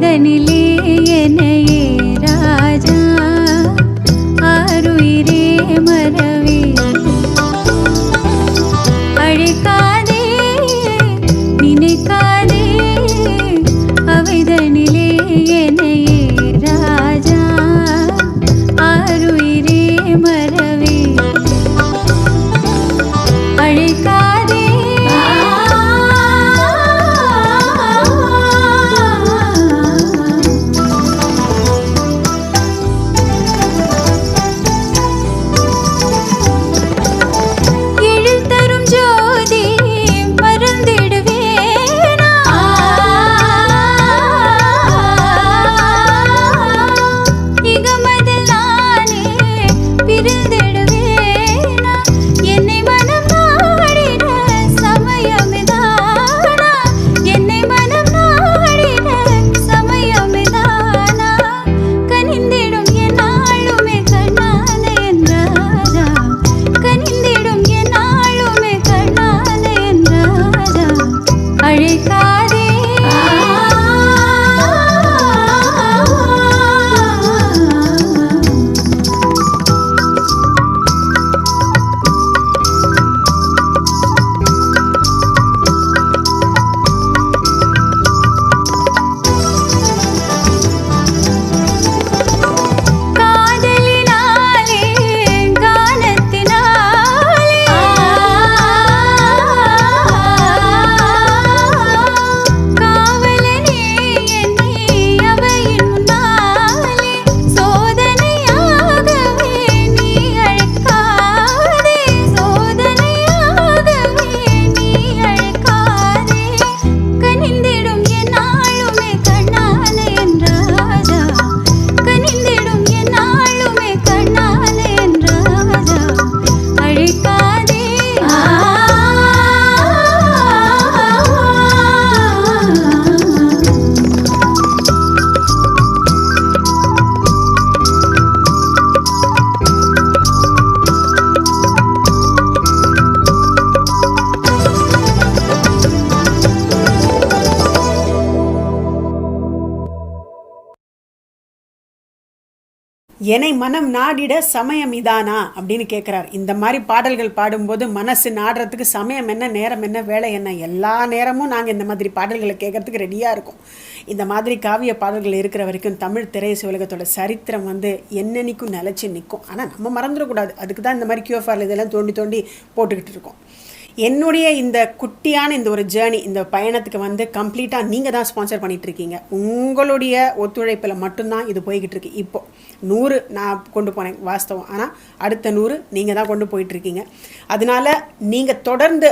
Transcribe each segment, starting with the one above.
அவைதனிலே என்னையே ராஜா ஆருயிரே மறவே அழைக்காதே நினைக்காதே அவைதனிலே என்னையே ராஜா ஆருயிரே மறவே அழைக்காதே என்னை மனம் நாடிட சமயம் இதானா அப்படின்னு கேட்குறார். இந்த மாதிரி பாடல்கள் பாடும்போது மனசு நாடுறதுக்கு சமயம் என்ன, நேரம் என்ன, வேலை என்ன, எல்லா நேரமும் நாங்கள் இந்த மாதிரி பாடல்களை கேட்கறதுக்கு ரெடியாக இருக்கோம். இந்த மாதிரி காவிய பாடல்கள் இருக்கிற வரைக்கும் தமிழ் திரையிசை உலகத்தோட சரித்திரம் என்னன்னைக்கும் நிலச்சி நிற்கும். ஆனால் நம்ம மறந்துடக்கூடாது. அதுக்கு தான் இந்த மாதிரி கியூஎஃப்ஆரில் இதெல்லாம் தோண்டி தோண்டி போட்டுக்கிட்டு இருக்கோம். என்னுடைய இந்த குட்டியான இந்த ஒரு ஜேர்னி, இந்த பயணத்துக்கு கம்ப்ளீட்டாக நீங்கள் தான் ஸ்பான்சர் பண்ணிகிட்ருக்கீங்க. உங்களுடைய ஒத்துழைப்பில் மட்டும்தான் இது போய்கிட்டு இருக்கு. இப்போது 100 நான் கொண்டு போனேன் வாஸ்தவம், ஆனால் அடுத்த 100 நீங்கள் தான் கொண்டு போயிட்டுருக்கீங்க. அதனால் நீங்கள் தொடர்ந்து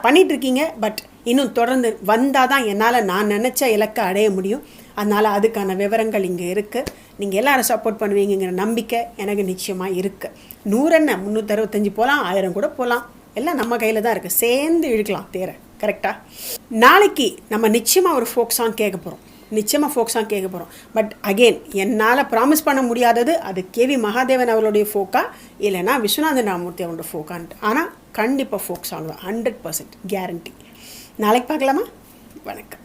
பண்ணிகிட்ருக்கீங்க. பட் இன்னும் தொடர்ந்து வந்தால் தான் என்னால் நான் நினச்ச இலக்கை அடைய முடியும். அதனால் அதுக்கான விவரங்கள் இங்கே இருக்குது. நீங்கள் எல்லோரும் சப்போர்ட் பண்ணுவீங்கிற நம்பிக்கை எனக்கு நிச்சயமாக இருக்குது. 100 என்ன 365 போகலாம், 1000 கூட போகலாம். எல்லாம் நம்ம கையில் தான் இருக்குது. சேர்ந்து இழுக்கலாம் தேர. கரெக்டாக நாளைக்கு நம்ம நிச்சயமாக ஒரு ஃபோக் சாங் கேட்க போகிறோம். நிச்சயமாக ஃபோக் சாங் கேட்க போகிறோம். பட் அகெயின் என்னால் ப்ராமிஸ் பண்ண முடியாதது அது கேவி மகாதேவன் அவர்களுடைய ஃபோக்கா இல்லைன்னா விஸ்வநாதன் ராமமூர்த்தி அவரோட ஃபோக்கான்ட்டு. ஆனால் கண்டிப்பாக ஃபோக் சாங் தான் 100% கேரண்டி. நாளைக்கு பார்க்கலாமா? வணக்கம்.